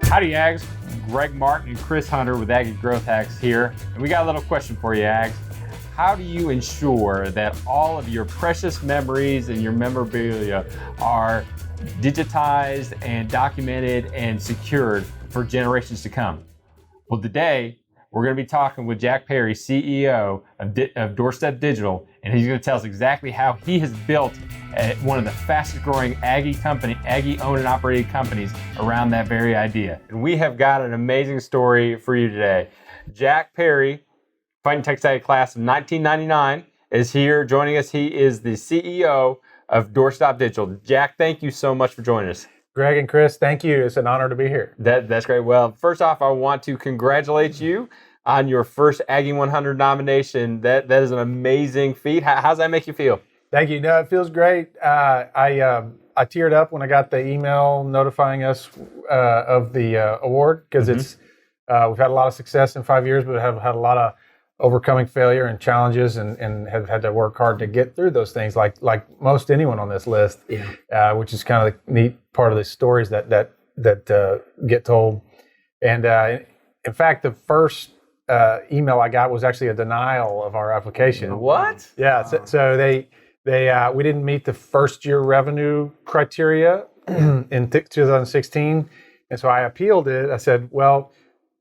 Howdy Ags, Greg Martin and Chris Hunter with Aggie Growth Hacks here. And we got a little question for you, Ags. How do you ensure that all of your precious memories and your memorabilia are digitized and documented and secured for generations to come? Well, today we're going to be talking with Jack Perry, CEO of Doorstep Digital, and he's going to tell us exactly how he has built one of the fastest growing Aggie owned and operated companies around that very idea. And we have got an amazing story for you today. Jack Perry, Fighting Texas Aggie class of 1999, is here joining us. He is the CEO of Doorstep Digital. Jack, thank you so much for joining us. Greg and Chris, thank you. It's an honor to be here. That's great. Well, first off, I want to congratulate you on your first Aggie 100 nomination. That is an amazing feat. How's that make you feel? Thank you. No, it feels great. I teared up when I got the email notifying us of the award because it's we've had a lot of success in 5 years, but have had a lot of overcoming failure and challenges, and have had to work hard to get through those things, like most anyone on this list. Yeah. Which is kind of the neat part of the stories that get told. And in fact, the first email I got was actually a denial of our application. What? Yeah. So they we didn't meet the first year revenue criteria in 2016, and so I appealed it. I said, well,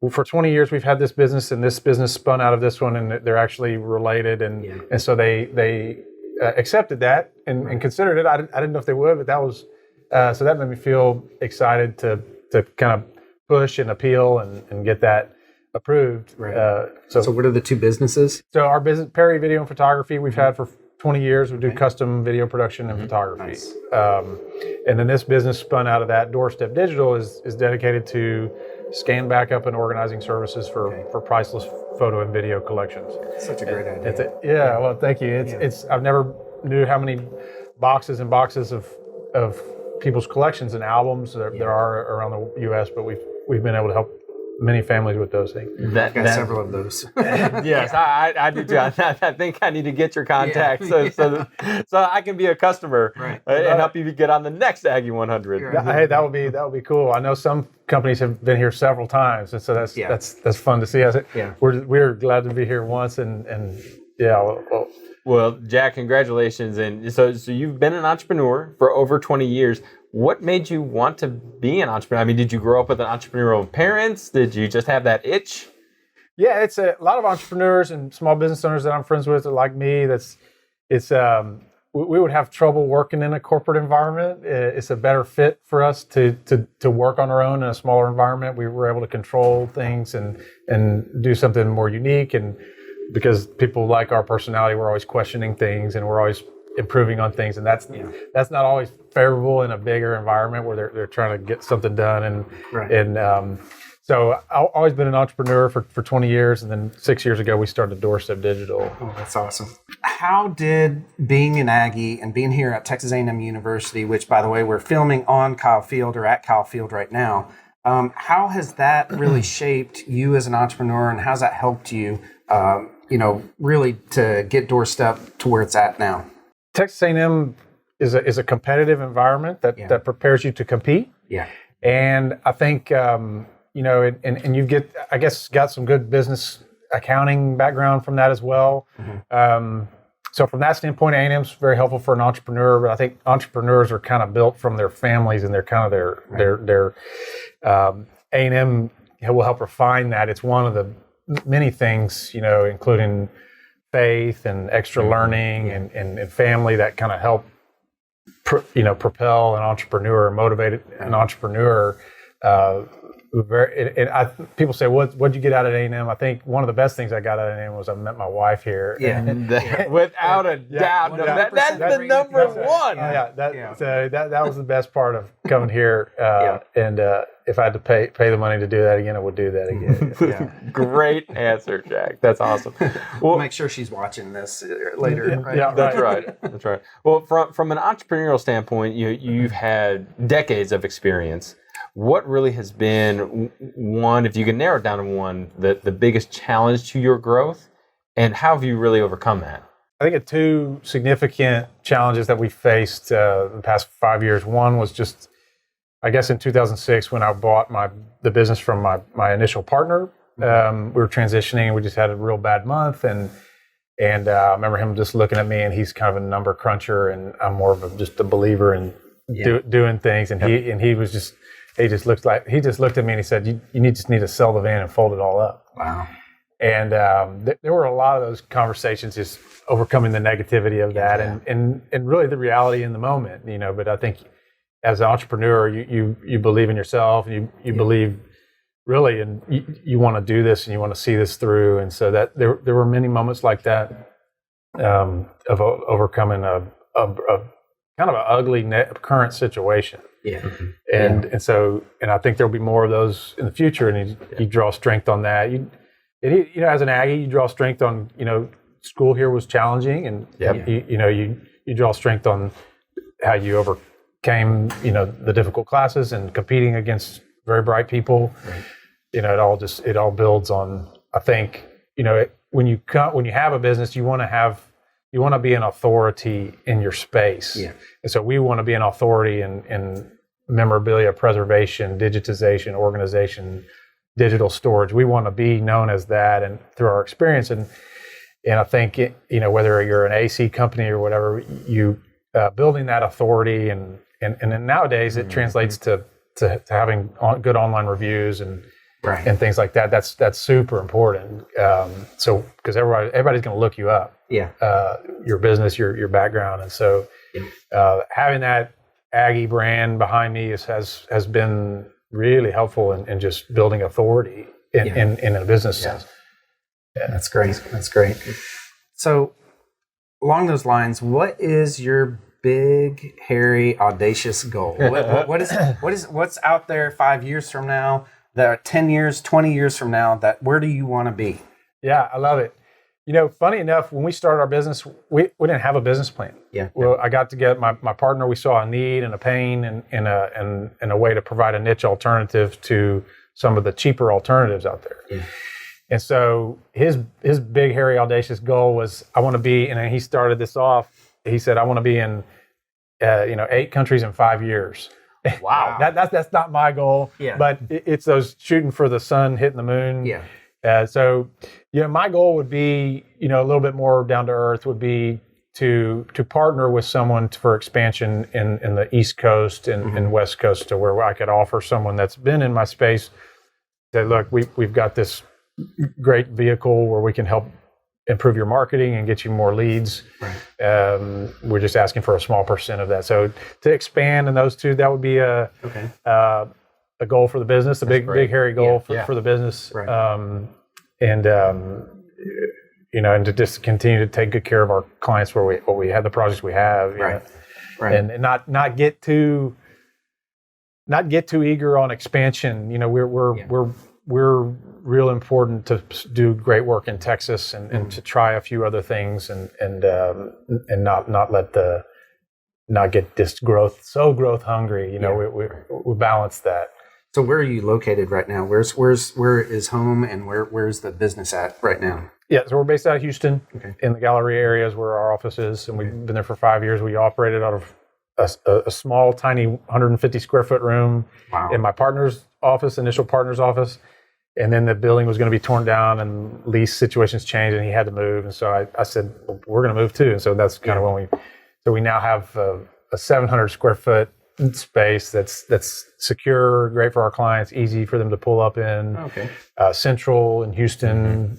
for 20 years we've had this business, and this business spun out of this one, and they're actually related, and so they accepted that and considered it. I didn't know if they would, but that was so that made me feel excited to kind of push and appeal and get that approved. Right. So what are the two businesses? So our business, Perry Video and Photography, we've had for 20 years. We do custom video production and photography. Nice. And then this business spun out of that. Doorstep Digital is dedicated to scan backup and organizing services for priceless photo and video collections. Such a great idea. Well, thank you. It's I've never knew how many boxes and boxes of people's collections and albums there are around the U.S., but we've been able to help many families with those things. I've got several of those. Yes, I do too. I think I need to get your contact so I can be a customer and help you get on the next Aggie 100. Hey, that would be cool. I know some companies have been here several times, and so that's fun to see. We're glad to be here once, and Well, Jack, congratulations. And so you've been an entrepreneur for over 20 years. What made you want to be an entrepreneur? I mean, did you grow up with an entrepreneurial parents? Did you just have that itch? Yeah, it's a lot of entrepreneurs and small business owners that I'm friends with are like me. We would have trouble working in a corporate environment. It's a better fit for us to work on our own in a smaller environment. We were able to control things and do something more unique, and because people like our personality, we're always questioning things and we're always improving on things, and that's not always favorable in a bigger environment where they're trying to get something done. So I've always been an entrepreneur for 20 years, and then 6 years ago we started Doorstep Digital. Oh, that's awesome. How did being an Aggie and being here at Texas A&M University, which by the way we're filming on Kyle Field or at Kyle Field right now, how has that really shaped you as an entrepreneur, and how's that helped you, really to get Doorstep to where it's at now? Texas A&M is a competitive environment that prepares you to compete. Yeah. And I think, and you got some good business accounting background from that as well. Mm-hmm. So from that standpoint, A&M's very helpful for an entrepreneur, but I think entrepreneurs are kind of built from their families, and they're kind of their A&M will help refine that. It's one of the many things, including faith and extra learning and family that kind of help, propel an entrepreneur, motivate an entrepreneur. People say, what'd you get out of A&M? I think one of the best things I got out of A&M was I met my wife here. Yeah, without a doubt. That's the number one. That was the best part of coming here. And if I had to pay the money to do that again, I would do that again. Great answer, Jack. That's awesome. Well, make sure she's watching this later. Right? Yeah, that's right. That's right. Well, from an entrepreneurial standpoint, you've had decades of experience. What really has been one, if you can narrow it down to one, the biggest challenge to your growth, and how have you really overcome that? I think two significant challenges that we faced the past 5 years. One was just I guess in 2006 when I bought the business from my initial partner, we were transitioning and we just had a real bad month, and I remember him just looking at me, and he's kind of a number cruncher, and I'm more of just a believer in doing things, and he just looked at me and he said, you just need to sell the van and fold it all up. Wow. And there were a lot of those conversations, just overcoming the negativity of that, and really the reality in the moment, But I think as an entrepreneur, you believe in yourself, and you believe really, and you want to do this and you want to see this through. And so that there were many moments like that of overcoming a kind of an ugly current situation. Yeah. And I think there'll be more of those in the future, and you draw strength on that. As an Aggie, you draw strength on, school here was challenging, and you draw strength on how you overcame, the difficult classes and competing against very bright people. Right. It all builds on, I think, when you have a business, you want to be an authority in your space. Yeah. And so we want to be an authority in memorabilia preservation, digitization, organization, digital storage. We want to be known as that, and through our experience, and I think whether you're an AC company or whatever, you building that authority, and then nowadays it translates to having good online reviews and things like that. That's super important. So because everybody's going to look you up. Yeah. Your business, your background, and so having that Aggie brand behind me has been really helpful in just building authority in a business sense. Yeah. That's great. So along those lines, what is your big, hairy, audacious goal? What's out there 5 years from now, that 10 years, 20 years from now, where do you want to be? Yeah, I love it. Funny enough, when we started our business, we didn't have a business plan. Yeah. Well, I got to get my partner. We saw a need and a pain, and a way to provide a niche alternative to some of the cheaper alternatives out there. Yeah. And so his big, hairy, audacious goal was, I want to be, and he started this off. He said, I want to be in 8 countries in 5 years. Wow. That's not my goal. Yeah. But it's those shooting for the sun, hitting the moon. Yeah. So my goal would be, a little bit more down to earth, would be to partner with someone for expansion in the East Coast and West Coast, to where I could offer someone that's been in my space, say, look, we've got this great vehicle where we can help improve your marketing and get you more leads. Right. We're just asking for a small percent of that. So to expand in those two, that would be a goal for the business, big hairy goal for the business. Right. And to just continue to take good care of our clients where we have the projects we have. Right. And not get too eager on expansion. We're real important to do great work in Texas and to try a few other things and not get this growth hungry. We balance that. So where are you located right now? Where is home, and where's the business at right now? Yeah, so we're based out of Houston. Okay. In the Galleria areas where our office is, and we've been there for 5 years. We operated out of a small, tiny 150 square foot room in my initial partner's office. And then the building was going to be torn down, and lease situations changed, and he had to move. And so I said, well, we're going to move too. And so that's kind of when we now have a 700 square foot space that's secure, great for our clients, easy for them to pull up in. Okay. Central in Houston,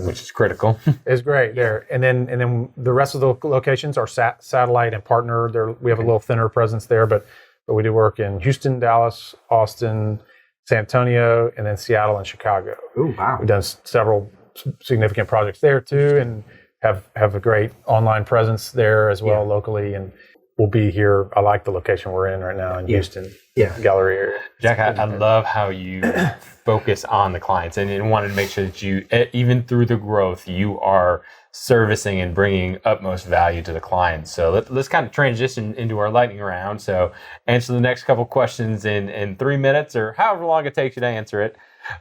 which is critical. is great there. And then the rest of the locations are satellite and partner. We have a little thinner presence there, but we do work in Houston, Dallas, Austin, San Antonio, and then Seattle and Chicago. Oh, wow. We've done several significant projects there too, and have a great online presence there as well locally. And we'll be here. I like the location we're in right now in Houston, Galleria area. Jack, I love how you focus on the clients and wanted to make sure that you, even through the growth, you are servicing and bringing utmost value to the clients. So let's kind of transition into our lightning round. So answer the next couple questions in 3 minutes or however long it takes you to answer it.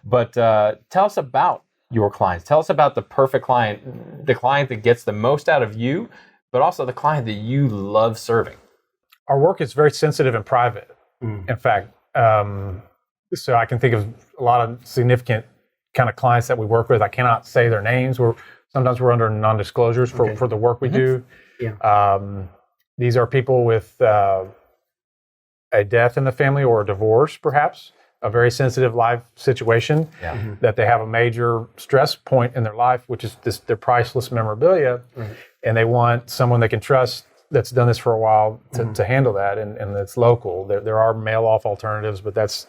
But tell us about your clients. Tell us about the perfect client, the client that gets the most out of you, but also the client that you love serving. Our work is very sensitive and private. In fact, so I can think of a lot of significant kind of clients that we work with. I cannot say their names. Sometimes we're under non-disclosures for the work we do. Yeah. These are people with a death in the family or a divorce, perhaps, a very sensitive life situation, that they have a major stress point in their life, which is their priceless memorabilia, and they want someone they can trust that's done this for a while to handle that, and that's local. There are mail-off alternatives, but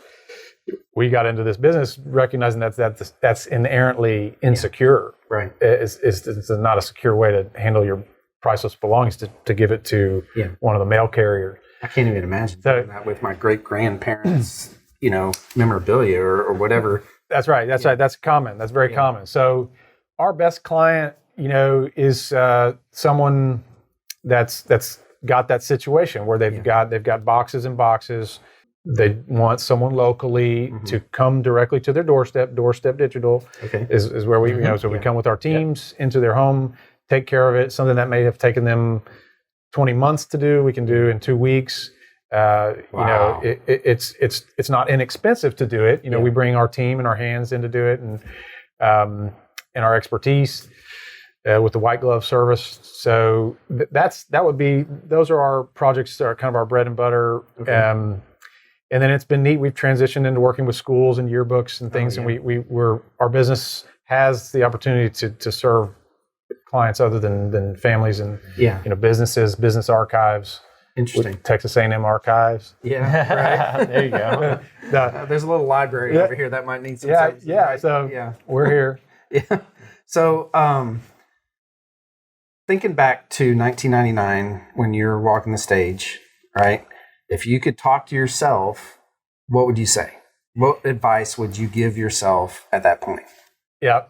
we got into this business recognizing that's inherently insecure. Right. It's not a secure way to handle your priceless belongings to give it to one of the mail carriers. I can't even imagine doing that with my great-grandparents, memorabilia or whatever. That's right. That's common. That's very common. So our best client, is someone that's got that situation where they've got boxes and boxes. They want someone locally to come directly to their doorstep. Doorstep Digital is where we, we come with our teams into their home, take care of it. Something that may have taken them 20 months to do, we can do in 2 weeks. Wow. It's not inexpensive to do it. We bring our team and our hands in to do it, and our expertise with the white glove service. So those are our projects that are kind of our bread and butter. And then it's been neat. We've transitioned into working with schools and yearbooks and things, and our business has the opportunity to serve clients other than families and businesses, business archives. Interesting. Texas A&M archives. Yeah, right. There you go. There's a little library over here that might need some services. Right? So we're here. Yeah. So thinking back to 1999 when you're walking the stage, right? If you could talk to yourself, what would you say? What advice would you give yourself at that point? Yeah.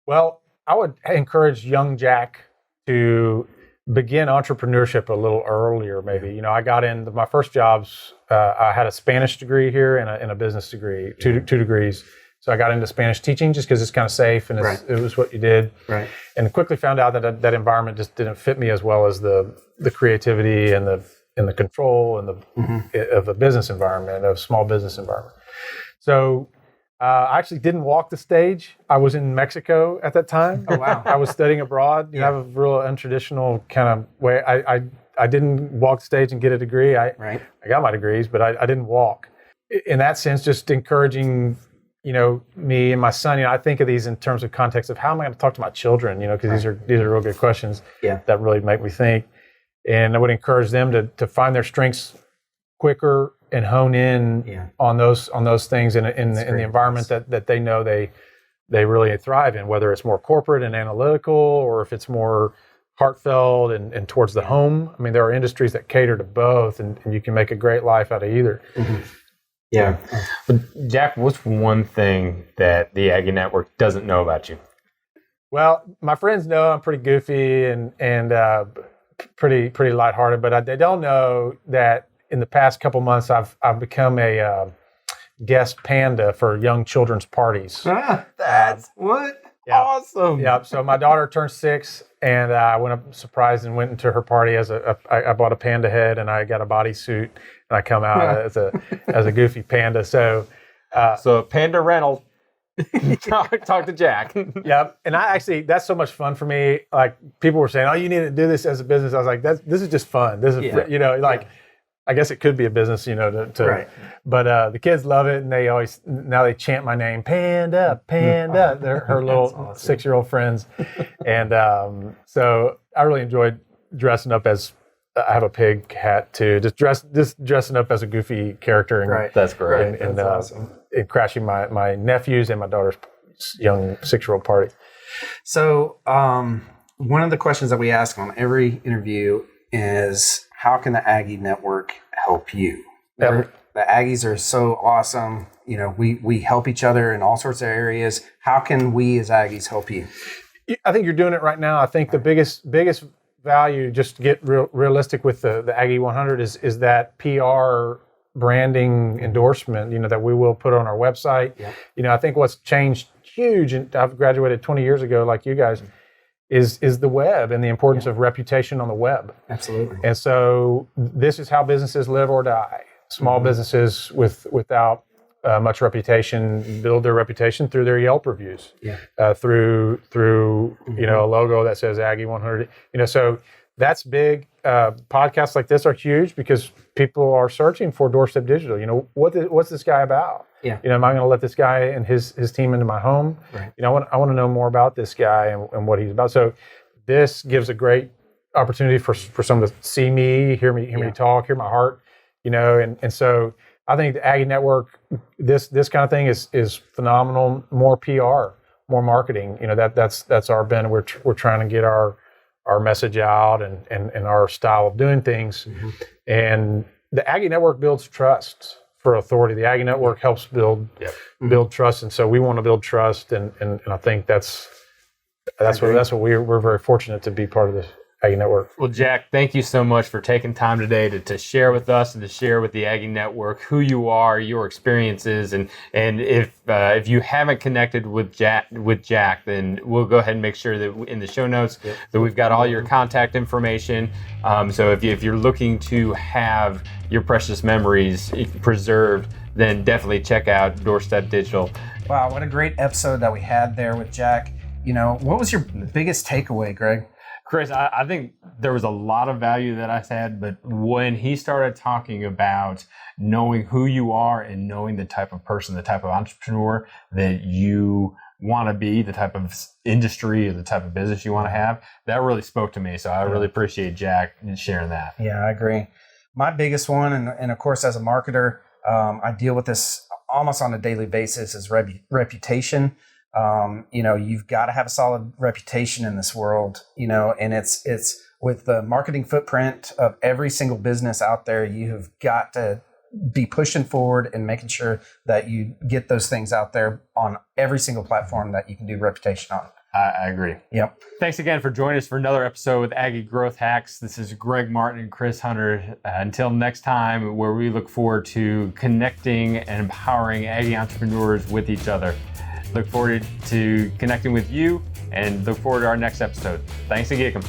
Well, I would encourage young Jack to begin entrepreneurship a little earlier, maybe. I got into my first jobs. I had a Spanish degree here and a business degree, two degrees. So I got into Spanish teaching just because it's kind of safe and it was what you did. Right. And quickly found out that environment just didn't fit me as well as the creativity and the control and of a business environment, of small business environment. So I actually didn't walk the stage. I was in Mexico at that time. Oh, wow. I was studying abroad. You have a real untraditional kind of way. I didn't walk the stage and get a degree. I got my degrees, but I didn't walk. In that sense, just encouraging, me and my son. I think of these in terms of context of how am I going to talk to my children, because these are real good questions that really make me think. And I would encourage them to find their strengths quicker and hone in on those things in the environment that they know they really thrive in, whether it's more corporate and analytical or if it's more heartfelt and towards the home. I mean, there are industries that cater to both, and you can make a great life out of either. Yeah. But Jack, what's one thing that the Aggie Network doesn't know about you? Well, my friends know I'm pretty goofy and pretty lighthearted, but they don't know that in the past couple months I've become a guest panda for young children's parties. That's awesome. Yeah. So my daughter turned 6, and I went up surprised and went into her party I bought a panda head and I got a bodysuit and I come out as a goofy panda. So panda rental. Talk to Jack. Yep. And that's so much fun for me. Like, people were saying, "Oh, you need to do this as a business." I was like, "This is just fun. This is I guess it could be a business, But the kids love it, and they chant my name, Panda, Panda. They're her little awesome. 6-year-old friends, and so I really enjoyed dressing up as. I have a pig hat too. Just dressing up as a goofy character, and that's great. And that's awesome. And crashing my nephews and my daughter's young 6-year-old party. So one of the questions that we ask on every interview is, how can the Aggie Network help you? The Aggies are so awesome. We help each other in all sorts of areas. How can we as Aggies help you? I think you're doing it right now. I think the biggest value, just to get realistic with the Aggie 100, is that PR branding endorsement, that we will put on our website. I think what's changed huge, and I've graduated 20 years ago like you guys, is the web and the importance of reputation on the web. Absolutely. And so this is how businesses live or die. small businesses without much reputation build their reputation through their Yelp reviews, through a logo that says Aggie 100. So that's big. Podcasts like this are huge because people are searching for Doorstep Digital. What's this guy about? Yeah. Am I going to let this guy and his team into my home? Right. I want to know more about this guy and what he's about. So this gives a great opportunity for someone to see me, hear me talk, hear my heart. And so I think the Aggie Network, this kind of thing is phenomenal. More PR, more marketing. That's our bent. We're trying to get our message out and our style of doing things. And the Aggie Network builds trust for authority. The Aggie Network helps build trust, and so we want to build trust. And I think that's what we're very fortunate to be part of this Aggie Network. Well, Jack, thank you so much for taking time today to share with us and to share with the Aggie Network who you are, your experiences, and if you haven't connected with Jack, then we'll go ahead and make sure that in the show notes that we've got all your contact information. So if you're looking to have your precious memories preserved, then definitely check out Doorstep Digital. Wow, what a great episode that we had there with Jack. What was your biggest takeaway, Greg? Chris, I think there was a lot of value that I had, but when he started talking about knowing who you are and knowing the type of person, the type of entrepreneur that you want to be, the type of industry or the type of business you want to have, that really spoke to me. So I really appreciate Jack sharing that. Yeah, I agree. My biggest one, and of course, as a marketer, I deal with this almost on a daily basis, is reputation. You've got to have a solid reputation in this world, and it's with the marketing footprint of every single business out there. You have got to be pushing forward and making sure that you get those things out there on every single platform that you can do reputation on. I agree. Yep. Thanks again for joining us for another episode with Aggie Growth Hacks. This is Greg Martin and Chris Hunter. Until next time, where we look forward to connecting and empowering Aggie entrepreneurs with each other. Look forward to connecting with you and look forward to our next episode. Thanks again.